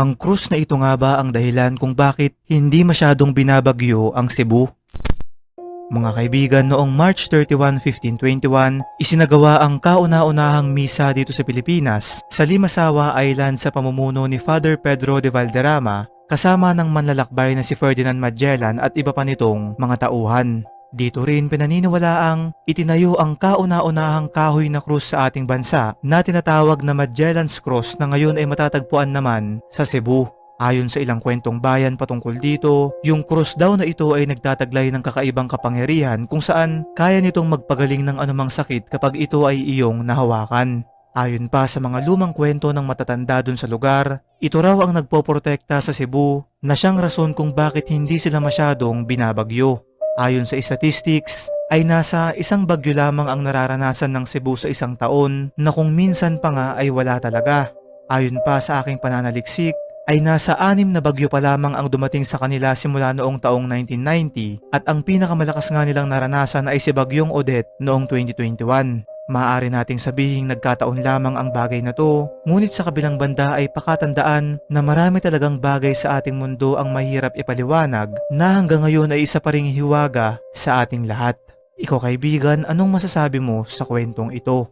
Ang krus na ito nga ba ang dahilan kung bakit hindi masyadong binabagyo ang Cebu? Mga kaibigan, noong March 31, 1521, isinagawa ang kauna-unahang misa dito sa Pilipinas sa Limasawa Island sa pamumuno ni Father Pedro de Valderrama kasama ng manlalakbay na si Ferdinand Magellan at iba pa nitong mga tauhan. Dito rin pinaniniwalaang itinayo ang kauna-unahang kahoy na krus sa ating bansa na tinatawag na Magellan's Cross na ngayon ay matatagpuan naman sa Cebu. Ayon sa ilang kwentong bayan patungkol dito, yung krus daw na ito ay nagtataglay ng kakaibang kapangyarihan kung saan kaya nitong magpagaling ng anumang sakit kapag ito ay iyong nahawakan. Ayon pa sa mga lumang kwento ng matatanda dun sa lugar, ito raw ang nagpoprotekta sa Cebu na siyang rason kung bakit hindi sila masyadong binabagyo. Ayon sa statistics, ay nasa isang bagyo lamang ang nararanasan ng Cebu sa isang taon na kung minsan pa nga ay wala talaga. Ayon pa sa aking pananaliksik, ay nasa 6 na bagyo pa lamang ang dumating sa kanila simula noong taong 1990 at ang pinakamalakas nga nilang naranasan ay si Bagyong Odette noong 2021. Maaari nating sabihing nagkataon lamang ang bagay na to, ngunit sa kabilang banda ay pakatandaan na marami talagang bagay sa ating mundo ang mahirap ipaliwanag na hanggang ngayon ay isa pa ring hiwaga sa ating lahat. Ikaw kaibigan, anong masasabi mo sa kwentong ito?